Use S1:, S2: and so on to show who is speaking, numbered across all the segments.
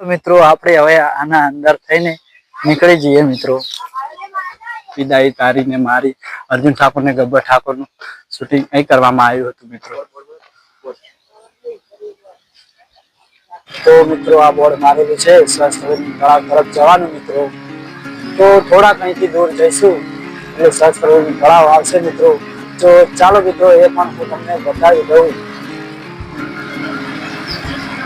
S1: મિત્રો આપણે હવે આના અંદર થઈને નીકળી જઈએ મિત્રો. વિદાય તારી ને મારી અર્જુન ઠાકોર ને ગબ્બર ઠાકોર નું શૂટિંગ અહીં કરવામાં આવ્યું હતું મિત્રો. તો મિત્રો આ બોર્ડ મારેલું છે સહસ્ત્રલિંગ તળાવ તરફ જવાનું મિત્રો. તો થોડાક અહીંથી દૂર જઈશું એટલે સહસ્ત્રલિંગ તળાવ આવશે મિત્રો. તો ચાલો મિત્રો એ પણ હું તમને બતાવી દઉં.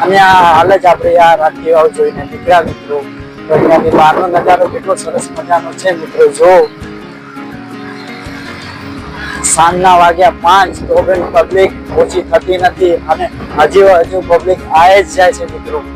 S1: અને હાલ જ આપણે આ રાખી વાવ જોઈને નીકળ્યા મિત્રો. તો અહીંયાથી બહારનો નજારો કેટલો સરસ મજાનો છે મિત્રો. જો સાંજના વાગ્યા 5 તો પણ પબ્લિક ઓછી થતી નથી અને હજુ પબ્લિક આવે જ જાય છે મિત્રો.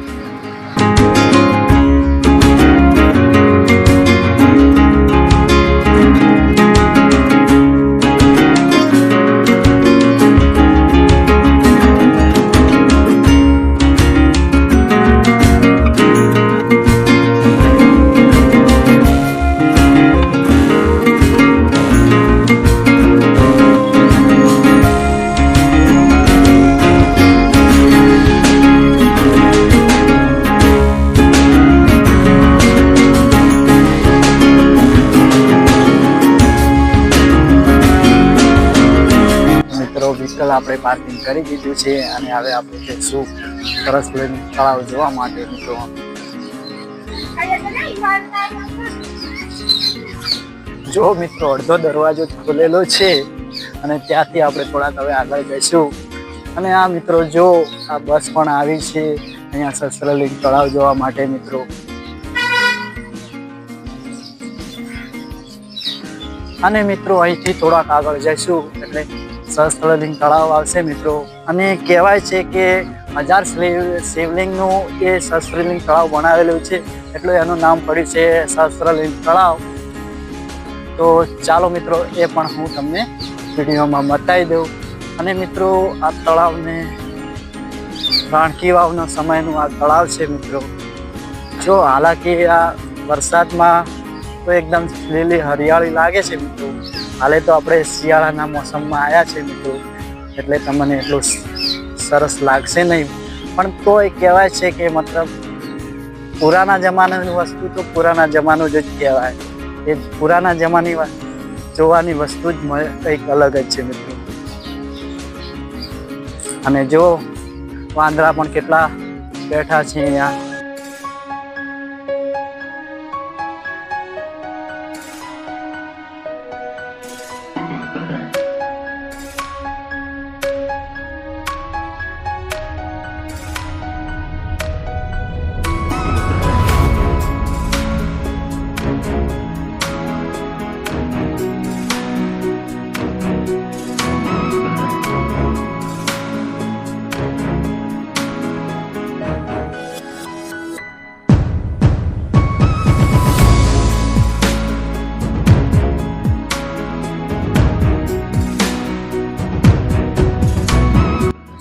S1: વ્હીકલ આપણે પાર્કિંગ કરી દીધું છે અને હવે આપણે જઈશું સહસ્ત્રલિંગ તળાવ જોવા માટે મિત્રો. જો મિત્રો અડધો દરવાજો ખોલેલો છે અને ત્યાંથી આપણે થોડાક હવે આગળ જઈશું. અને આ મિત્રો જો આ બસ પણ આવી છે અહીંયા સહસ્ત્રલિંગ તળાવ જોવા માટે મિત્રો. અને મિત્રો અહીંથી થોડાક આગળ જઈશું એટલે સહસ્ત્રલિંગ તળાવ આવશે મિત્રો. અને કહેવાય છે કે 1000 શિવલિંગનું એ સહસ્ત્રલિંગ તળાવ બનાવેલું છે એટલે એનું નામ પડ્યું છે સહસ્ત્રલિંગ તળાવ. તો ચાલો મિત્રો એ પણ હું તમને વિડીયોમાં બતાવી દઉં. અને મિત્રો આ તળાવને રાણકી વાવનો સમયનું આ તળાવ છે મિત્રો. જો હાલાકી આ વરસાદમાં તો એકદમ લીલી હરિયાળી લાગે છે મિત્રો. હાલે તો આપણે શિયાળાના મોસમમાં આવ્યા છે મિત્રો એટલે તમને એટલું સરસ લાગશે નહીં. પણ તો એ કહેવાય છે કે મતલબ પુરાના જમાનાની વસ્તુ તો પુરાના જમાનો જ કહેવાય. એ પુરાના જમાની જોવાની વસ્તુ જ કંઈક અલગ જ છે મિત્રો. અને જો વાંદરા પણ કેટલા બેઠા છે અહીંયા.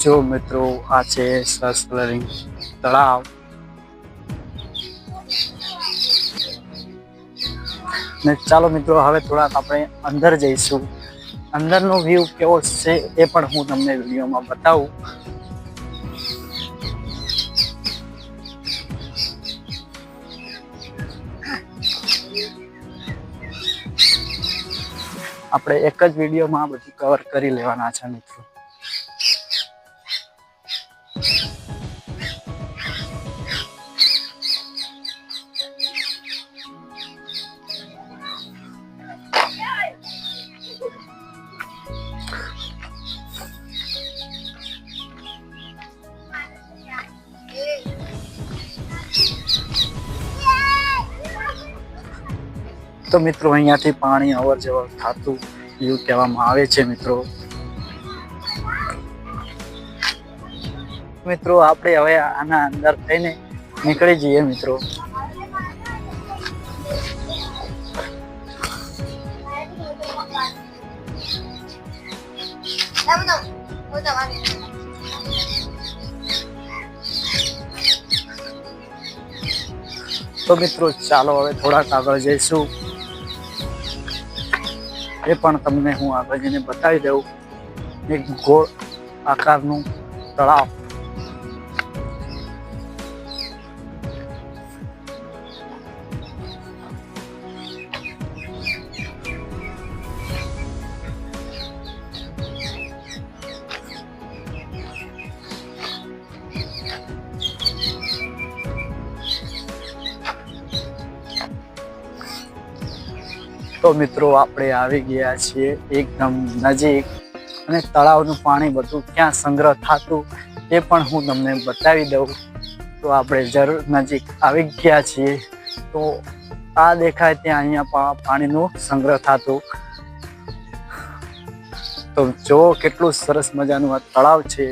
S1: જો મિત્રો આ છે સહસ્ત્રલિંગ તળાવ. ને ચાલો મિત્રો હવે થોડાક આપણે અંદર જઈશું. અંદરનો વ્યૂ કેવો છે એ પણ હું તમને વિડીયોમાં બતાવું. આપણે એક જ વિડીયોમાં બધું કવર કરી લેવાના છે મિત્રો. તો મિત્રો અહીંયાથી પાણી અવર જવર થતું એવું કહેવામાં આવે છે મિત્રો. મિત્રો આપણે હવે આના અંદર થઈને નીકળી જઈએ મિત્રો. તો મિત્રો ચાલો હવે થોડાક આગળ જઈશું. એ પણ તમને હું આગળ જઈને બતાવી દઉં. એક ગોળ આકારનું તળાવ તો મિત્રો આપણે આવી ગયા છીએ એકદમ નજીક, અને તળાવનું પાણી બધું ક્યાં સંગ્રહ થતું એ પણ હું તમને બતાવી દઉં. તો આપણે જરૂર નજીક આવી ગયા છીએ. તો આ દેખાય ત્યાં અહીંયા પાણીનું સંગ્રહ થતું. તો જો કેટલું સરસ મજાનું આ તળાવ છે.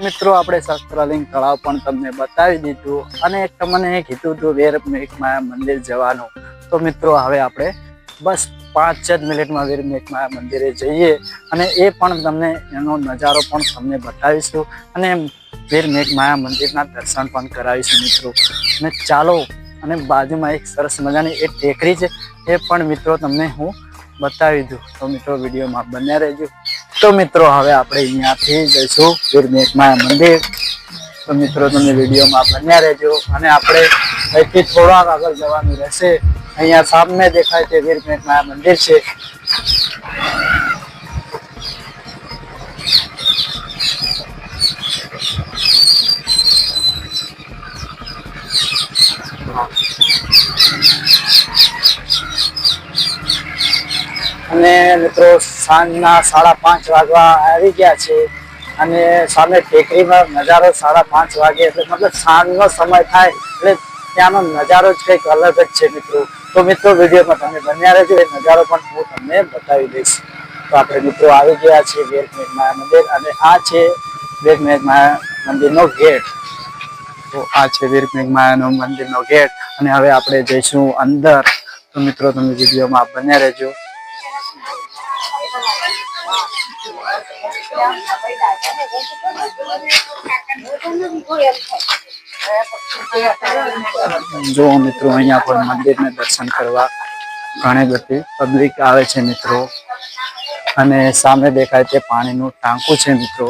S1: મિત્રો આપણે શસ્ત્રલિંગ તળાવ પણ તમને બતાવી દીધું, અને તમને કીધું હતું વીર મેઘમાયા મંદિર જવાનું. તો મિત્રો હવે આપણે બસ 5 જ મિનિટમાં વીર મેઘમાયા મંદિરે જઈએ, અને એ પણ તમને એનો નજારો પણ તમને બતાવીશું, અને વીર મેઘમાયા મંદિરના દર્શન પણ કરાવીશું મિત્રો. અને ચાલો, અને બાજુમાં એક સરસ મજાની એક ટેકરી છે, એ પણ મિત્રો તમને હું બતાવી દઉં. તો મિત્રો વિડીયોમાં બન્યા રહેજો. તો મિત્રો હવે આપણે અહીંયાથી જઈશું વીર મેઘમાયા મંદિર. તો મિત્રો તમે વિડીયોમાં બન્યા રહેજો. અને આપણે અહીંથી થોડાક આગળ જવાનું રહેશે. અહીંયા સામે દેખાય તે વીર મેઘમાયા મંદિર છે. અને મિત્રો સાંજના 5:30 વાગવા આવી ગયા છે, અને સામે ટેકરીમાં નજારો 5:30 વાગે એટલે મતલબ સાંજનો સમય થાય એટલે ત્યાંનો નજારો જ કંઈક અલગ જ છે મિત્રો. તો મિત્રો વિડીયોમાં તમે બન્યા રહેજો, એ નજારો પણ હું તમને બતાવી દઈશ. તો આપણે મિત્રો આવી ગયા છીએ વીર મેઘમાયા મંદિર, અને આ છે વીર મેઘમાયા મંદિરનો ગેટ. તો આ છે વીર મેઘમાયાનો મંદિરનો ગેટ, અને હવે આપણે જઈશું અંદર. તો મિત્રો તમે વિડીયોમાં બન્યા રહેજો. જો મિત્રો અહીંયા પણ મંદિરને દર્શન કરવા ઘણી બધી પબ્લિક આવે છે મિત્રો. અને સામે દેખાય તે પાણીનું ટાંકું છે મિત્રો.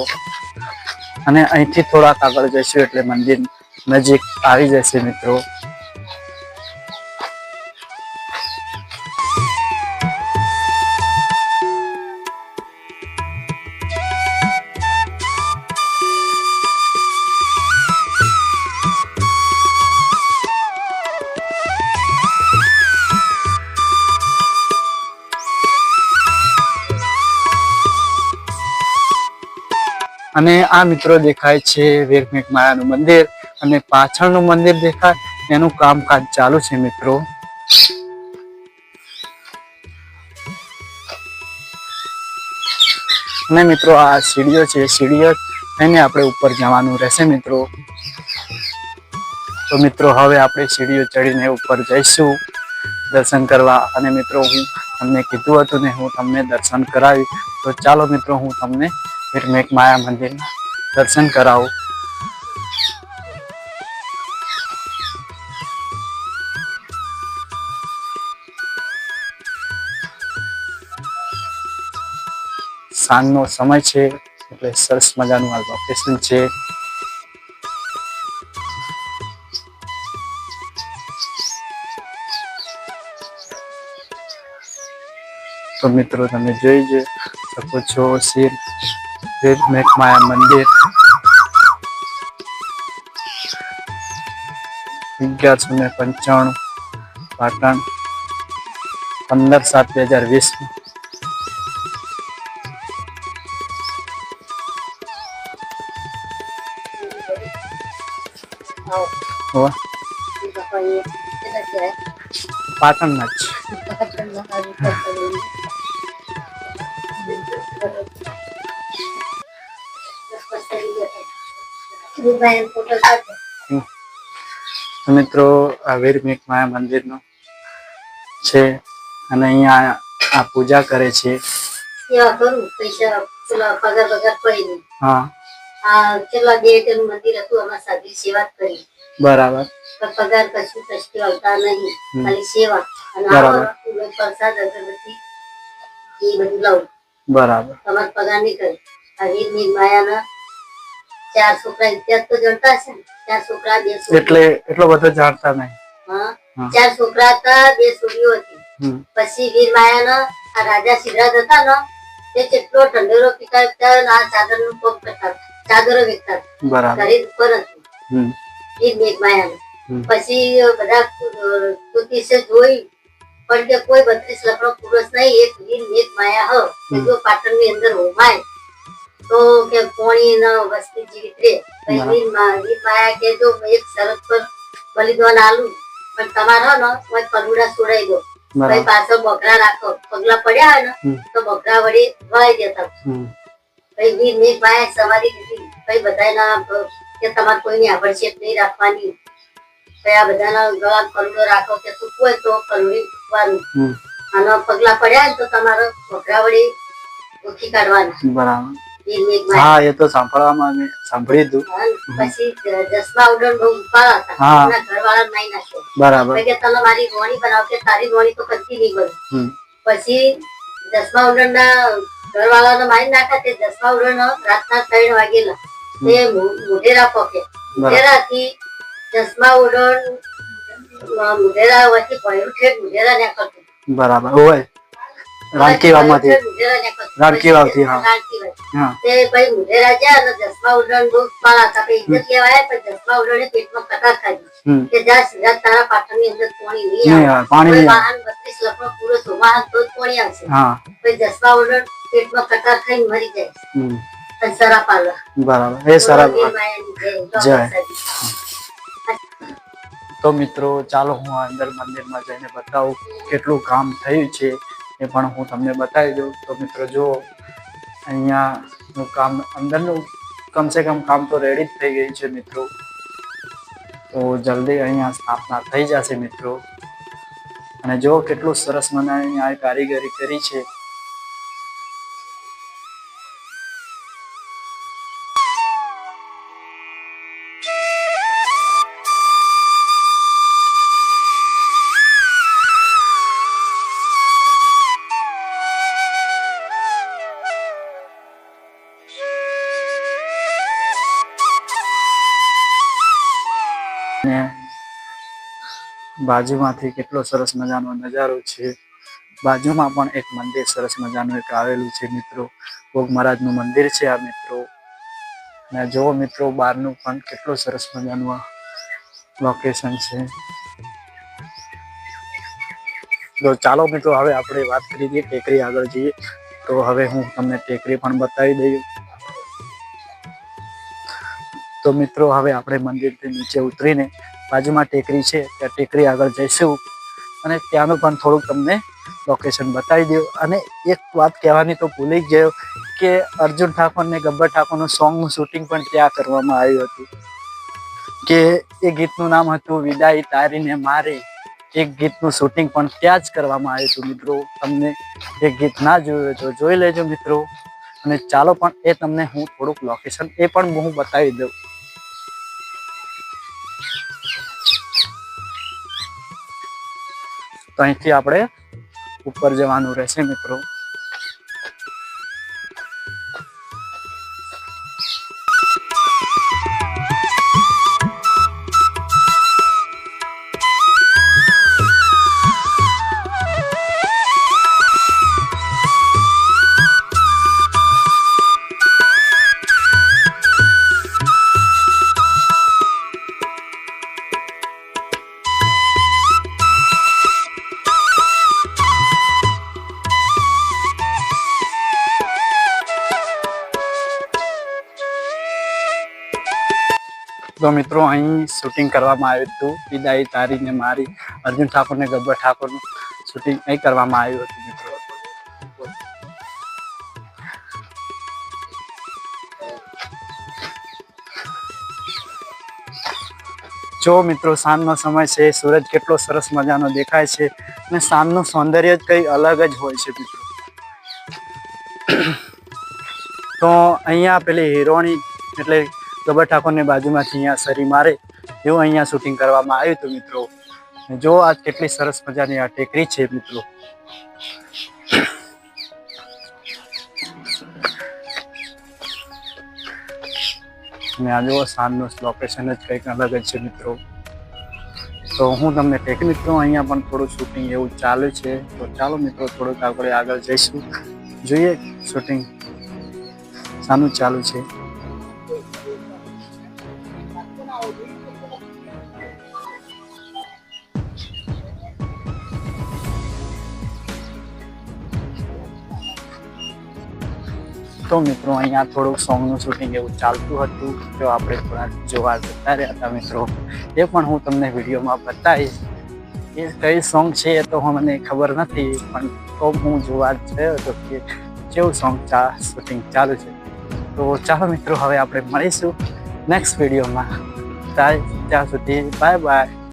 S1: અને અહીંથી થોડાક આગળ જઈશું એટલે મંદિર નજીક આવી જશે મિત્રો. અને આ મિત્રો દેખાય છે વીર મેઘમાયાનું મંદિર, અને પાછળનું મંદિર દેખાય એનું કામકાજ ચાલુ છે મિત્રો. અને મિત્રો આ સીડીઓ છે, સીડીઓ થઈને આપણે ઉપર જવાનું રહેશે મિત્રો. તો મિત્રો હવે આપણે સીડીઓ ચડીને ઉપર જઈશું દર્શન કરવા. અને મિત્રો હું તમને કીધું હતું ને હું તમને દર્શન કરાવી. તો ચાલો મિત્રો હું તમને વીર મેઘમાયા મંદિરના દર્શન કરાવું. સાંજનો સમય છે એટલે સરસ મજાનું આ લોકેશન છે. તો મિત્રો તમે જોઈ શકો છો વીર મેઘમાયા મંદિર 1195 પાટણ 15/7/2020. પાટણના જ. મિત્રો આ વીર મેઘમાયા મંદિરનો છે, અને અહીંયા આ પૂજા કરે છે. હા, કેટલા 2 એકર મંદિર હતું, આમાં સાદી સેવા કરી. બરાબર. પગાર કશું કશું આવતા નહીં, ખાલી સેવા. બરાબર. પ્રસાદ અગરબત્તી એ બધું લાવું. બરાબર. તમારે પગાર નહીં કરે. આ વીર મેઘમાયાના 4 છોકરા ઇતિહાસ તો જાણતા છે ને, 4 છોકરા 2 છોકરા. એટલે એટલો બધો જાણતા નહીં.
S2: હા
S1: હા.
S2: 4 છોકરા હતા, 2 છોકરીઓ હતી. પછી વીર માયાના આ રાજા સિદ્ધરાજ હતા ને તે કેટલો ઢંઢેરો પીતા પીતા આ ચાદરનું કોમ કરતા હતા. ચાદરો વેચતા હતા.
S1: બરાબર.
S2: ઘરે ઉપર હતું વીર મેઘ માયાનું. પછી બધા જ્યોતિષે જોઈ પણ કે કોઈ 32 લખનો પુરુષ નહીં, એક વીર મેઘ માયા કે જો પાટણની અંદર હોમાય તો કે કોણી ન વસ્તી જીવિત રહે. પછી વીર માયા કે જો એક શરત પર બલિદાન આલું પણ તમારા ને કોઈ કરુડા છોડાઈ દો. પછી પાછળ બકરા રાખો, પગલા પડ્યા હોય ને તો બકરા વળી વળાઈ દેતા. પછી વીર મેઘ માયા સમાધિ દીધી. પછી બધાના કે તમારે કોઈની આભડછેટ નહીં રાખવાની. આ બધાના ગળા કરુડો રાખો કે તું હોય તો કરુડી ફૂટવાનું અને પગલા પડ્યા ને તો તમારે બકરા વળી ઓછી કાઢવાના.
S1: બરાબર. હા, એ તો સાંભળવામાં મેં સાંભળ્યું હતું.
S2: પછી જસમા ઉડન બહુ ઉપાડા હતા. એના ઘરવાળા નાઈ નાખ્યો.
S1: બરાબર.
S2: કે તને મારી રોણી બનાવ કે તારી રોણી તો કદી નહીં બને. પછી જસમા ઉડન ના ઘરવાળાને મારી નાખ્યા. તે જસમા ઉડન રાતના 3 વાગેલા તે મોઢેરા પોકે. મોઢેરાથી જસમા ઉડન મુઢેરા વચ્ચે ભર્યું છે. મુઢેરા ને કરતું.
S1: બરાબર. હોય રાણકી વાવમાંથી. રાણકી વાવથી. હા.
S2: તે ભાઈ મુઢેરા ગયા અને જસમા ઉડન બહુ પાળા હતા. ઇજ્જત લેવાય પણ જસમા ઉડને પેટમાં કટાર ખાધી કે જા સીધા તારા પાટણની અંદર પાણી નહીં આવે. પાણી વાહન 32 લખનો પુરુષ વાહન તો પાણી આવશે. પછી જસમા ઉડન પેટમાં કટાર ખાઈને મરી જાય. અને સરા પાલા.
S1: બરાબર. એ સરા જય. તો મિત્રો ચાલો હું અંદર મંદિરમાં જઈને બતાવું કેટલું કામ થયું છે એ પણ હું તમને બતાવી દઉં. તો મિત્રો જો અહીંયાનું કામ અંદરનું કમસે કમ કામ તો રેડી જ થઈ ગઈ છે મિત્રો. તો જલ્દી અહીંયા સ્થાપના થઈ જશે મિત્રો. અને જો કેટલું સરસ મને અહીંયા કારીગરી કરી છે. બાજુમાંથી કેટલો સરસ મજાનો નજારો છે. બાજુમાં પણ એક મંદિર સરસ મજાનું એક આવેલું છે મિત્રો. ભોગ મહારાજનું મંદિર છે આ મિત્રો. અને જો મિત્રો બહારનું પણ કેટલું સરસ મજાનું લોકેશન છે. તો ચાલો મિત્રો હવે આપણે વાત કરી દઈએ ટેકરી આગળ જઈએ. તો હવે હું તમને ટેકરી પણ બતાવી દઉં. તો મિત્રો હવે આપણે મંદિરથી નીચે ઉતરીને બાજુમાં ટેકરી છે ત્યાં ટેકરી આગળ જઈશું અને ત્યાંનું પણ થોડુંક તમને લોકેશન બતાવી દઉં. અને એક વાત કહેવાની તો ભૂલી જ ગયો કે અર્જુન ઠાકોર ને ગબ્બર ઠાકોરનું સોંગનું શૂટિંગ પણ ત્યાં કરવામાં આવ્યું હતું. કે એ ગીતનું નામ હતું વિદાય તારીને મારી. એક ગીતનું શૂટિંગ પણ ત્યાં જ કરવામાં આવ્યું હતું મિત્રો. તમને એ ગીત ના જોયું તો જોઈ લેજો મિત્રો. અને ચાલો પણ એ તમને હું થોડુંક લોકેશન એ પણ હું બતાવી દઉં. તો અહીંથી આપણે ઉપર જવાનું રહેશે મિત્રો. તો મિત્રો અહીં શૂટિંગ કરવામાં આવ્યું હતું વિદાય તારીને મારી. અર્જુન ઠાકોર ને ગબ્બર ઠાકોરનું શૂટિંગ અહીં કરવામાં આવ્યું હતું મિત્રો. જો મિત્રો સાંજનો સમય છે. સૂરજ કેટલો સરસ મજાનો દેખાય છે અને સાંજનું સૌંદર્ય જ કંઈ અલગ જ હોય છે મિત્રો. તો અહીંયા પેલી હિરોણી એટલે ગબ્બર ઠાકોરની બાજુમાંથી અહીંયા સરી મારે એવું અહીંયા શૂટિંગ કરવામાં આવ્યું હતું મિત્રો. જો આ કેટલી સરસ મજાની આ ટેકરી છે મિત્રો. અને આ જો સાંજનું લોકેશન જ કંઈક અલગ જ છે મિત્રો. તો હું તમને ટેક મિત્રો અહીંયા પણ થોડું શૂટિંગ એવું ચાલુ છે. તો ચાલો મિત્રો થોડુંક આપણે આગળ જઈશું, જોઈએ શૂટિંગ શાનું ચાલુ છે. તો મિત્રો અહીંયા થોડુંક સોંગનું શૂટિંગ એવું ચાલતું હતું, જો આપણે થોડાક જોવા જતા રહ્યા હતા મિત્રો. એ પણ હું તમને વિડીયોમાં બતાવીશ. એ કઈ સોંગ છે એ તો મને ખબર નથી, પણ તો હું જોવા ગયો હતો કે કેવું સોંગ શૂટિંગ ચાલુ છે. તો ચાલો મિત્રો હવે આપણે મળીશું નેક્સ્ટ વિડીયોમાં. ત્યાં સુધી બાય બાય.